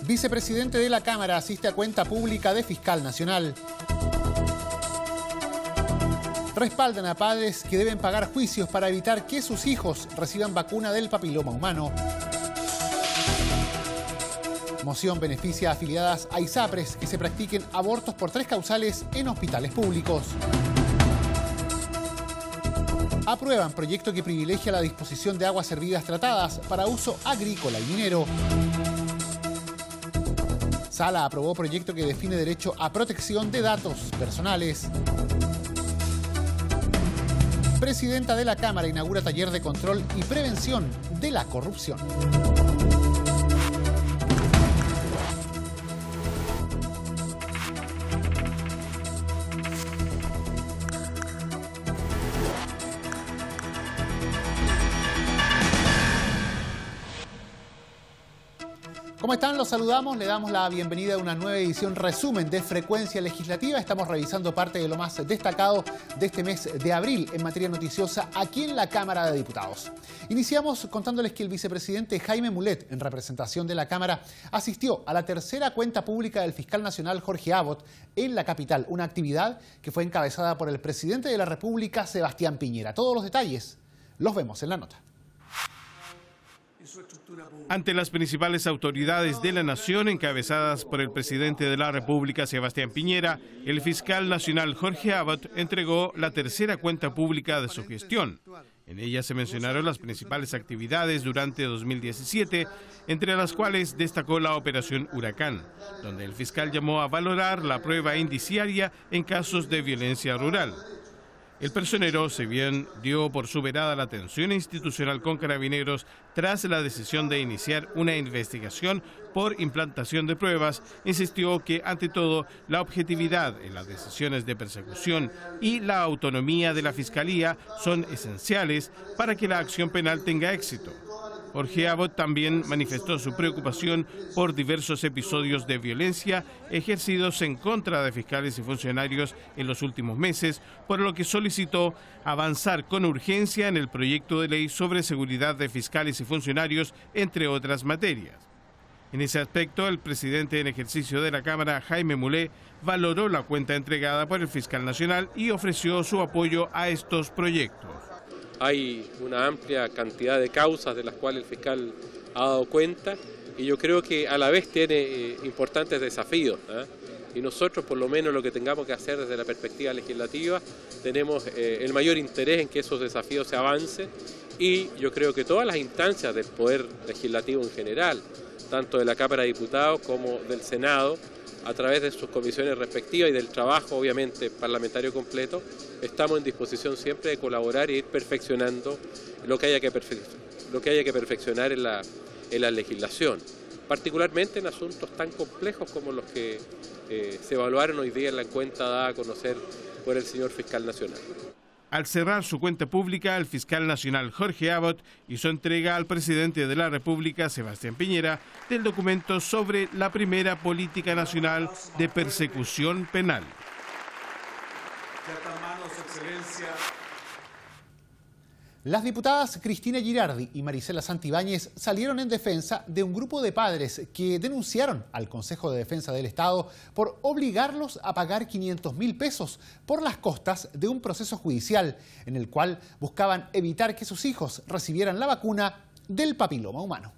Vicepresidente de la Cámara asiste a cuenta pública de Fiscal Nacional. Respaldan a padres que deben pagar juicios para evitar que sus hijos reciban vacuna del papiloma humano. Moción beneficia a afiliadas a ISAPRES que se practiquen abortos por 3 causales en hospitales públicos. Aprueban proyecto que privilegia la disposición de aguas servidas tratadas para uso agrícola y minero. Sala aprobó proyecto que define derecho a protección de datos personales. Presidenta de la Cámara inaugura taller de control y prevención de la corrupción. ¿Cómo están? Los saludamos, le damos la bienvenida a una nueva edición resumen de Frecuencia Legislativa. Estamos revisando parte de lo más destacado de este mes de abril en materia noticiosa aquí en la Cámara de Diputados. Iniciamos contándoles que el vicepresidente Jaime Mulet, en representación de la Cámara, asistió a la tercera cuenta pública del fiscal nacional Jorge Abot en la capital, una actividad que fue encabezada por el presidente de la República, Sebastián Piñera. Todos los detalles los vemos en la nota. Ante las principales autoridades de la nación, encabezadas por el presidente de la República, Sebastián Piñera, el fiscal nacional Jorge Abot entregó la tercera cuenta pública de su gestión. En ella se mencionaron las principales actividades durante 2017, entre las cuales destacó la Operación Huracán, donde el fiscal llamó a valorar la prueba indiciaria en casos de violencia rural. El personero, si bien dio por superada la tensión institucional con Carabineros tras la decisión de iniciar una investigación por implantación de pruebas, insistió que, ante todo, la objetividad en las decisiones de persecución y la autonomía de la Fiscalía son esenciales para que la acción penal tenga éxito. Jorge Abot también manifestó su preocupación por diversos episodios de violencia ejercidos en contra de fiscales y funcionarios en los últimos meses, por lo que solicitó avanzar con urgencia en el proyecto de ley sobre seguridad de fiscales y funcionarios, entre otras materias. En ese aspecto, el presidente en ejercicio de la Cámara, Jaime Mulet, valoró la cuenta entregada por el fiscal nacional y ofreció su apoyo a estos proyectos. Hay una amplia cantidad de causas de las cuales el fiscal ha dado cuenta y yo creo que a la vez tiene importantes desafíos, y nosotros, por lo menos lo que tengamos que hacer desde la perspectiva legislativa, tenemos el mayor interés en que esos desafíos se avancen, y yo creo que todas las instancias del Poder Legislativo en general, tanto de la Cámara de Diputados como del Senado, a través de sus comisiones respectivas y del trabajo, obviamente, parlamentario completo, estamos en disposición siempre de colaborar e ir perfeccionando lo que haya que perfeccionar en la legislación, particularmente en asuntos tan complejos como los que se evaluaron hoy día en la cuenta dada a conocer por el señor fiscal nacional. Al cerrar su cuenta pública, el fiscal nacional Jorge Abot hizo entrega al presidente de la República, Sebastián Piñera, del documento sobre la primera política nacional de persecución penal. Las diputadas Cristina Girardi y Marisela Santibáñez salieron en defensa de un grupo de padres que denunciaron al Consejo de Defensa del Estado por obligarlos a pagar 500.000 pesos por las costas de un proceso judicial en el cual buscaban evitar que sus hijos recibieran la vacuna del papiloma humano.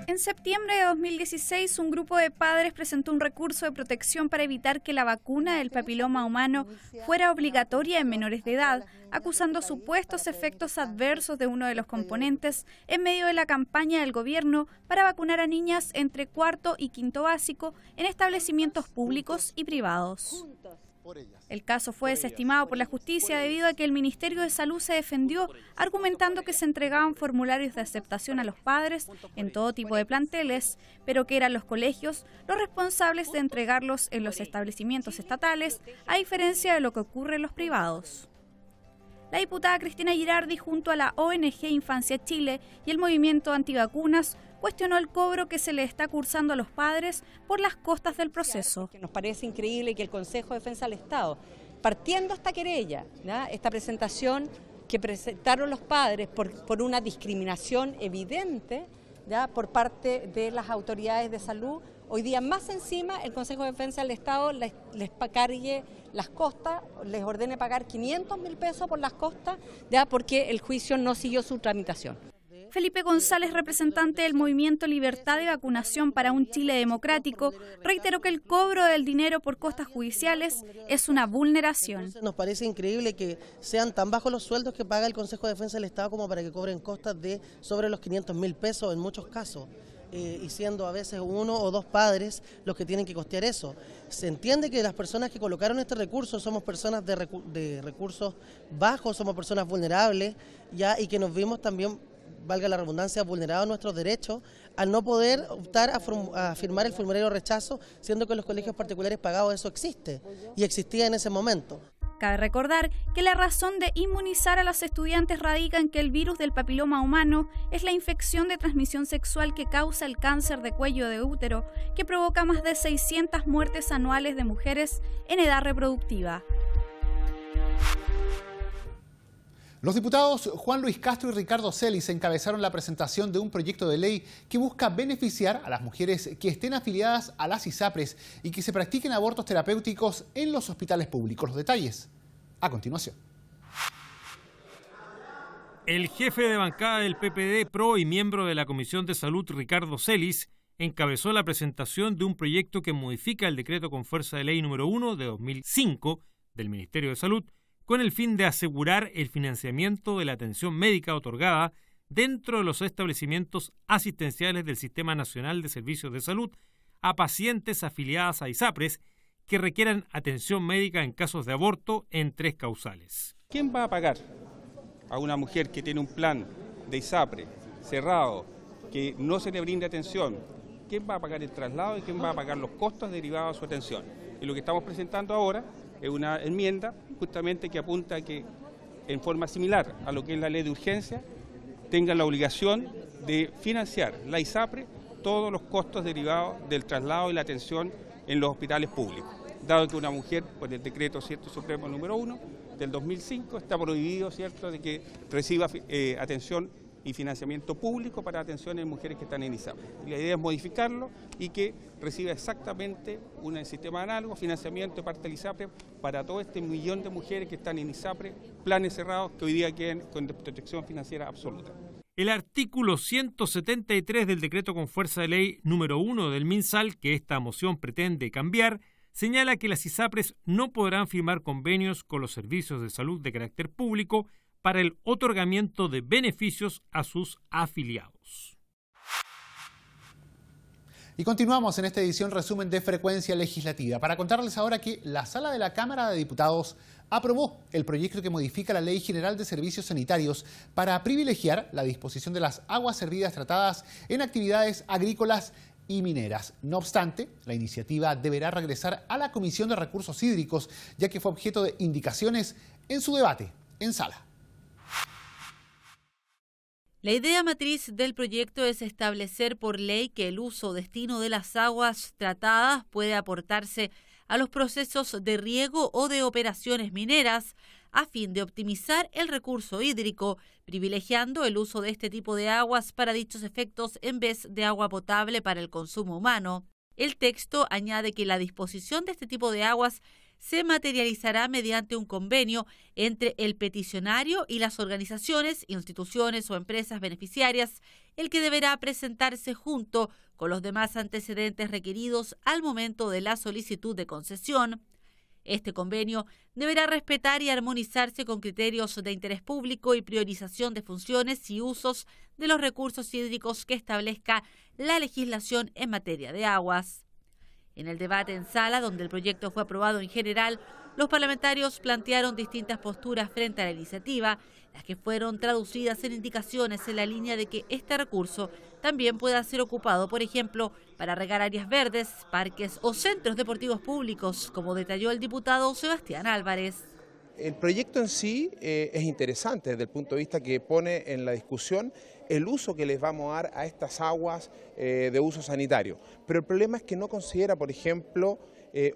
En septiembre de 2016, un grupo de padres presentó un recurso de protección para evitar que la vacuna del papiloma humano fuera obligatoria en menores de edad, acusando supuestos efectos adversos de uno de los componentes en medio de la campaña del gobierno para vacunar a niñas entre cuarto y quinto básico en establecimientos públicos y privados. El caso fue desestimado por la justicia debido a que el Ministerio de Salud se defendió argumentando que se entregaban formularios de aceptación a los padres en todo tipo de planteles, pero que eran los colegios los responsables de entregarlos en los establecimientos estatales, a diferencia de lo que ocurre en los privados. La diputada Cristina Girardi, junto a la ONG Infancia Chile y el movimiento antivacunas, cuestionó el cobro que se le está cursando a los padres por las costas del proceso. Nos parece increíble que el Consejo de Defensa del Estado, partiendo esta querella, esta presentación que presentaron los padres por una discriminación evidente, ya por parte de las autoridades de salud. Hoy día más encima el Consejo de Defensa del Estado les cargue las costas, les ordene pagar 500.000 pesos por las costas, ya porque el juicio no siguió su tramitación. Felipe González, representante del Movimiento Libertad de Vacunación para un Chile Democrático, reiteró que el cobro del dinero por costas judiciales es una vulneración. Entonces, nos parece increíble que sean tan bajos los sueldos que paga el Consejo de Defensa del Estado como para que cobren costas de sobre los 500.000 pesos en muchos casos. Y siendo a veces uno o dos padres los que tienen que costear eso. Se entiende que las personas que colocaron este recurso somos personas de recursos bajos, somos personas vulnerables, ya, y que nos vimos también, valga la redundancia, vulnerados nuestros derechos al no poder optar a firmar el formulario de rechazo, siendo que en los colegios particulares pagados eso existe y existía en ese momento. Cabe recordar que la razón de inmunizar a los estudiantes radica en que el virus del papiloma humano es la infección de transmisión sexual que causa el cáncer de cuello de útero, que provoca más de 600 muertes anuales de mujeres en edad reproductiva. Los diputados Juan Luis Castro y Ricardo Celis encabezaron la presentación de un proyecto de ley que busca beneficiar a las mujeres que estén afiliadas a las ISAPRES y que se practiquen abortos terapéuticos en los hospitales públicos. Los detalles a continuación. El jefe de bancada del PPD PRO y miembro de la Comisión de Salud, Ricardo Celis, encabezó la presentación de un proyecto que modifica el decreto con fuerza de ley número 1 de 2005 del Ministerio de Salud, con el fin de asegurar el financiamiento de la atención médica otorgada dentro de los establecimientos asistenciales del Sistema Nacional de Servicios de Salud a pacientes afiliadas a ISAPRES que requieran atención médica en casos de aborto en 3 causales. ¿Quién va a pagar a una mujer que tiene un plan de ISAPRE cerrado, que no se le brinda atención? ¿Quién va a pagar el traslado y quién va a pagar los costos derivados de su atención? Y lo que estamos presentando ahora es una enmienda justamente que apunta a que, en forma similar a lo que es la ley de urgencia, tengan la obligación de financiar la ISAPRE todos los costos derivados del traslado y la atención en los hospitales públicos. Dado que una mujer, por el decreto supremo número 1 del 2005, está prohibido, ¿cierto?, de que reciba atención y financiamiento público para atención en mujeres que están en ISAPRE. Y la idea es modificarlo y que reciba exactamente un sistema análogo, financiamiento de parte del ISAPRE para todo este millón de mujeres que están en ISAPRE, planes cerrados que hoy día queden con protección financiera absoluta. El artículo 173 del decreto con fuerza de ley número 1 del MinSal, que esta moción pretende cambiar, señala que las ISAPRES no podrán firmar convenios con los servicios de salud de carácter público para el otorgamiento de beneficios a sus afiliados. Y continuamos en esta edición resumen de Frecuencia Legislativa para contarles ahora que la Sala de la Cámara de Diputados aprobó el proyecto que modifica la Ley General de Servicios Sanitarios para privilegiar la disposición de las aguas servidas tratadas en actividades agrícolas y mineras. No obstante, la iniciativa deberá regresar a la Comisión de Recursos Hídricos, ya que fue objeto de indicaciones en su debate en sala. La idea matriz del proyecto es establecer por ley que el uso o destino de las aguas tratadas puede aportarse a los procesos de riego o de operaciones mineras a fin de optimizar el recurso hídrico, privilegiando el uso de este tipo de aguas para dichos efectos en vez de agua potable para el consumo humano. El texto añade que la disposición de este tipo de aguas se materializará mediante un convenio entre el peticionario y las organizaciones, instituciones o empresas beneficiarias, el que deberá presentarse junto con los demás antecedentes requeridos al momento de la solicitud de concesión. Este convenio deberá respetar y armonizarse con criterios de interés público y priorización de funciones y usos de los recursos hídricos que establezca la legislación en materia de aguas. En el debate en sala, donde el proyecto fue aprobado en general, los parlamentarios plantearon distintas posturas frente a la iniciativa, las que fueron traducidas en indicaciones en la línea de que este recurso también pueda ser ocupado, por ejemplo, para regar áreas verdes, parques o centros deportivos públicos, como detalló el diputado Sebastián Álvarez. El proyecto en sí es interesante desde el punto de vista que pone en la discusión el uso que les vamos a dar a estas aguas de uso sanitario. Pero el problema es que no considera, por ejemplo,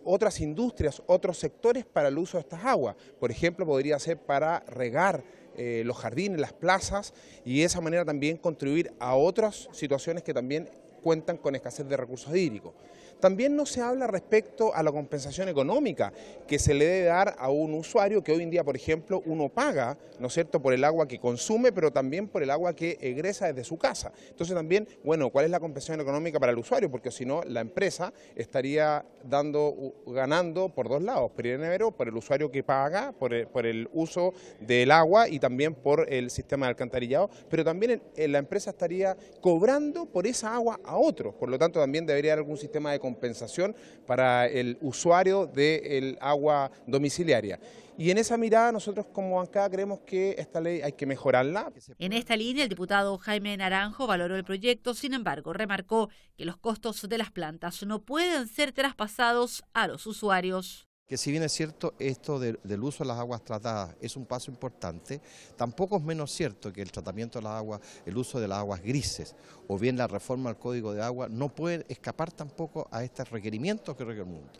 otras industrias, otros sectores para el uso de estas aguas. Por ejemplo, podría ser para regar los jardines, las plazas, y de esa manera también contribuir a otras situaciones que también cuentan con escasez de recursos hídricos. También no se habla respecto a la compensación económica que se le debe dar a un usuario que hoy en día, por ejemplo, uno paga, ¿no es cierto?, por el agua que consume, pero también por el agua que egresa desde su casa. Entonces también, bueno, ¿cuál es la compensación económica para el usuario? Porque si no, la empresa estaría ganando por dos lados, primero por el usuario que paga, por el uso del agua y también por el sistema de alcantarillado, pero también la empresa estaría cobrando por esa agua a otros. Por lo tanto, también debería haber algún sistema de compensación para el usuario del agua domiciliaria. Y en esa mirada nosotros como bancada creemos que esta ley hay que mejorarla. En esta línea el diputado Jaime Naranjo valoró el proyecto, sin embargo remarcó que los costos de las plantas no pueden ser traspasados a los usuarios. Que si bien es cierto esto del uso de las aguas tratadas es un paso importante, tampoco es menos cierto que el tratamiento de las aguas, el uso de las aguas grises o bien la reforma al Código de Agua no puede escapar tampoco a estos requerimientos que requiere el mundo.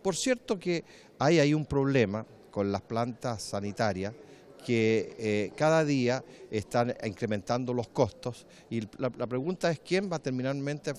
Por cierto que hay ahí un problema con las plantas sanitarias que cada día están incrementando los costos y la pregunta es quién va terminalmente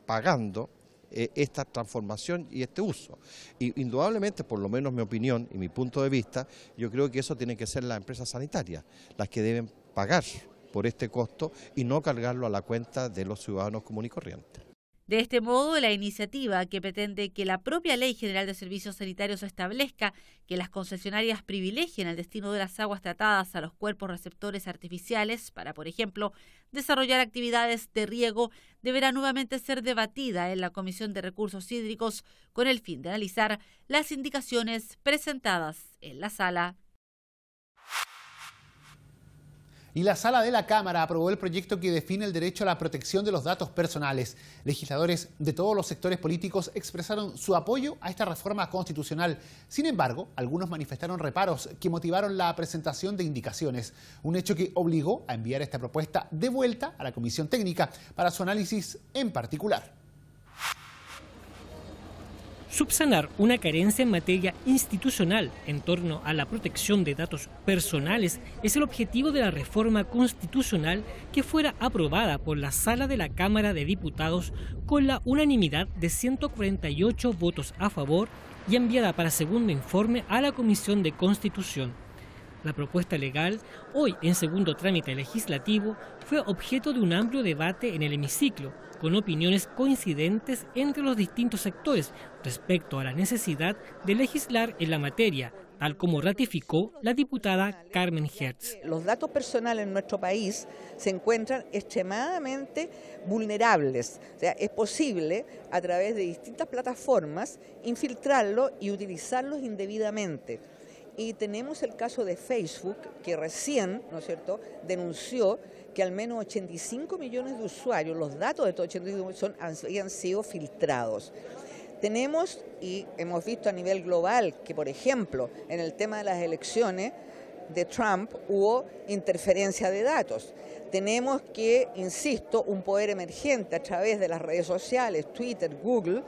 pagando esta transformación y este uso. Y indudablemente, por lo menos mi opinión y mi punto de vista, yo creo que eso tiene que ser las empresas sanitarias, las que deben pagar por este costo y no cargarlo a la cuenta de los ciudadanos comunes y corrientes. De este modo, la iniciativa, que pretende que la propia Ley General de Servicios Sanitarios establezca que las concesionarias privilegien el destino de las aguas tratadas a los cuerpos receptores artificiales para, por ejemplo, desarrollar actividades de riego, deberá nuevamente ser debatida en la Comisión de Recursos Hídricos con el fin de analizar las indicaciones presentadas en la sala. Y la Sala de la Cámara aprobó el proyecto que define el derecho a la protección de los datos personales. Legisladores de todos los sectores políticos expresaron su apoyo a esta reforma constitucional. Sin embargo, algunos manifestaron reparos que motivaron la presentación de indicaciones, un hecho que obligó a enviar esta propuesta de vuelta a la Comisión Técnica para su análisis en particular. Subsanar una carencia en materia institucional en torno a la protección de datos personales es el objetivo de la reforma constitucional que fuera aprobada por la Sala de la Cámara de Diputados con la unanimidad de 148 votos a favor y enviada para segundo informe a la Comisión de Constitución. La propuesta legal, hoy en segundo trámite legislativo, fue objeto de un amplio debate en el hemiciclo, con opiniones coincidentes entre los distintos sectores respecto a la necesidad de legislar en la materia, tal como ratificó la diputada Carmen Hertz. Los datos personales en nuestro país se encuentran extremadamente vulnerables. O sea, es posible, a través de distintas plataformas, infiltrarlos y utilizarlos indebidamente. Y tenemos el caso de Facebook, que recién, ¿no es cierto?, denunció que al menos 85 millones de usuarios, los datos de estos 85 millones habían sido filtrados. Tenemos, y hemos visto a nivel global, que por ejemplo, en el tema de las elecciones de Trump hubo interferencia de datos. Tenemos que, insisto, un poder emergente a través de las redes sociales, Twitter, Google,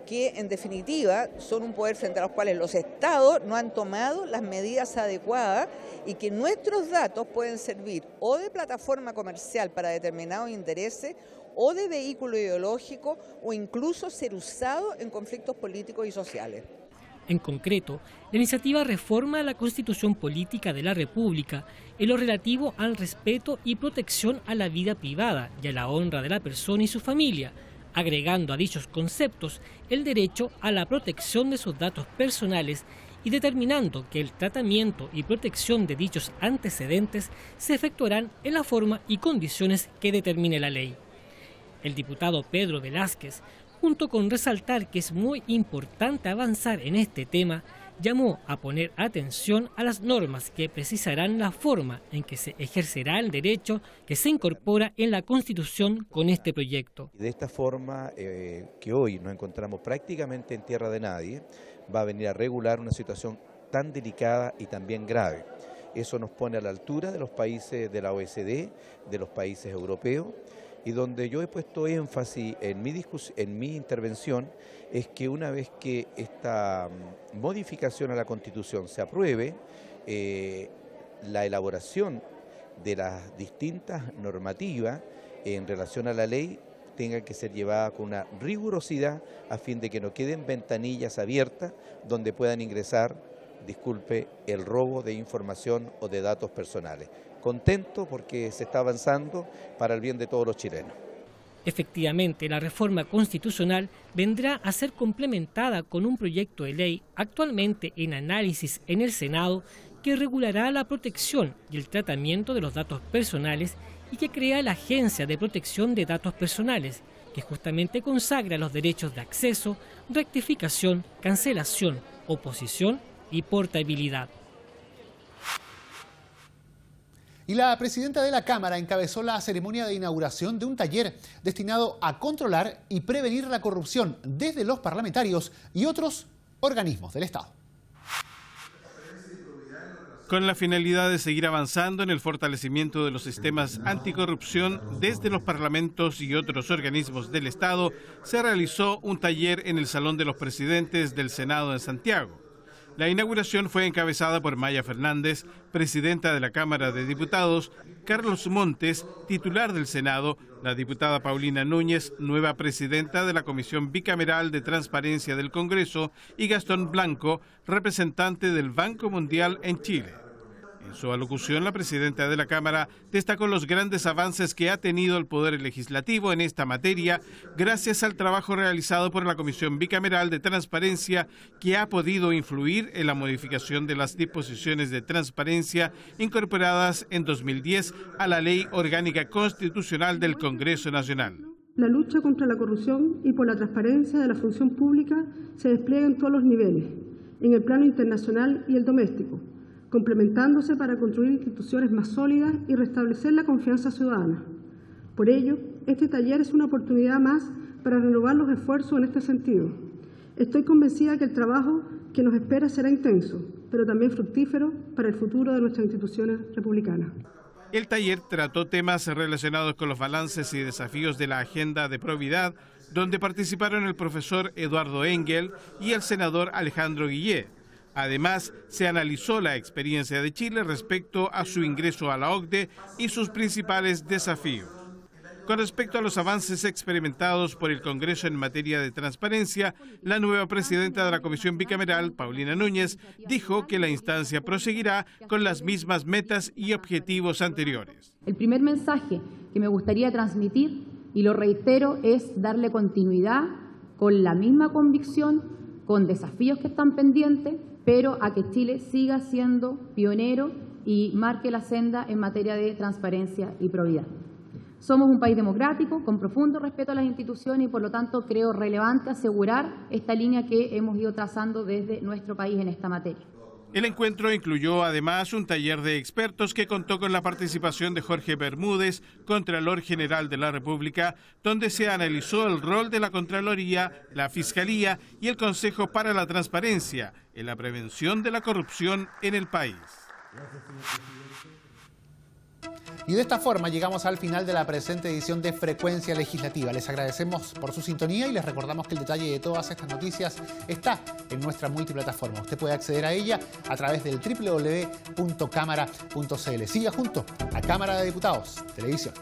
que en definitiva son un poder frente a los cuales los estados no han tomado las medidas adecuadas y que nuestros datos pueden servir o de plataforma comercial para determinados intereses o de vehículo ideológico o incluso ser usado en conflictos políticos y sociales. En concreto, la iniciativa reforma la Constitución Política de la República en lo relativo al respeto y protección a la vida privada y a la honra de la persona y su familia, agregando a dichos conceptos el derecho a la protección de sus datos personales y determinando que el tratamiento y protección de dichos antecedentes se efectuarán en la forma y condiciones que determine la ley. El diputado Pedro Velázquez, junto con resaltar que es muy importante avanzar en este tema, llamó a poner atención a las normas que precisarán la forma en que se ejercerá el derecho que se incorpora en la Constitución con este proyecto. De esta forma, que hoy nos encontramos prácticamente en tierra de nadie, va a venir a regular una situación tan delicada y también grave. Eso nos pone a la altura de los países de la OECD, de los países europeos, y donde yo he puesto énfasis en mi intervención es que una vez que esta modificación a la Constitución se apruebe, la elaboración de las distintas normativas en relación a la ley tenga que ser llevada con una rigurosidad a fin de que no queden ventanillas abiertas donde puedan ingresar, disculpe, el robo de información o de datos personales. Contento porque se está avanzando para el bien de todos los chilenos. Efectivamente, la reforma constitucional vendrá a ser complementada con un proyecto de ley actualmente en análisis en el Senado que regulará la protección y el tratamiento de los datos personales y que crea la Agencia de Protección de Datos Personales, que justamente consagra los derechos de acceso, rectificación, cancelación, oposición y portabilidad. Y la presidenta de la Cámara encabezó la ceremonia de inauguración de un taller destinado a controlar y prevenir la corrupción desde los parlamentarios y otros organismos del Estado. Con la finalidad de seguir avanzando en el fortalecimiento de los sistemas anticorrupción desde los parlamentos y otros organismos del Estado, se realizó un taller en el Salón de los Presidentes del Senado en Santiago. La inauguración fue encabezada por Maya Fernández, presidenta de la Cámara de Diputados, Carlos Montes, titular del Senado, la diputada Paulina Núñez, nueva presidenta de la Comisión Bicameral de Transparencia del Congreso, y Gastón Blanco, representante del Banco Mundial en Chile. En su alocución, la presidenta de la Cámara destacó los grandes avances que ha tenido el Poder Legislativo en esta materia gracias al trabajo realizado por la Comisión Bicameral de Transparencia, que ha podido influir en la modificación de las disposiciones de transparencia incorporadas en 2010 a la Ley Orgánica Constitucional del Congreso Nacional. La lucha contra la corrupción y por la transparencia de la función pública se despliega en todos los niveles, en el plano internacional y el doméstico, complementándose para construir instituciones más sólidas y restablecer la confianza ciudadana. Por ello, este taller es una oportunidad más para renovar los esfuerzos en este sentido. Estoy convencida que el trabajo que nos espera será intenso, pero también fructífero para el futuro de nuestras instituciones republicanas. El taller trató temas relacionados con los balances y desafíos de la agenda de probidad, donde participaron el profesor Eduardo Engel y el senador Alejandro Guillé. Además, se analizó la experiencia de Chile respecto a su ingreso a la OCDE y sus principales desafíos. Con respecto a los avances experimentados por el Congreso en materia de transparencia, la nueva presidenta de la Comisión Bicameral, Paulina Núñez, dijo que la instancia proseguirá con las mismas metas y objetivos anteriores. El primer mensaje que me gustaría transmitir, y lo reitero, es darle continuidad con la misma convicción, con desafíos que están pendientes, pero a que Chile siga siendo pionero y marque la senda en materia de transparencia y probidad. Somos un país democrático, con profundo respeto a las instituciones y por lo tanto creo relevante asegurar esta línea que hemos ido trazando desde nuestro país en esta materia. El encuentro incluyó además un taller de expertos que contó con la participación de Jorge Bermúdez, Contralor General de la República, donde se analizó el rol de la Contraloría, la Fiscalía y el Consejo para la Transparencia en la prevención de la corrupción en el país. Y de esta forma llegamos al final de la presente edición de Frecuencia Legislativa. Les agradecemos por su sintonía y les recordamos que el detalle de todas estas noticias está en nuestra multiplataforma. Usted puede acceder a ella a través del www.cámara.cl. Siga junto a Cámara de Diputados Televisión.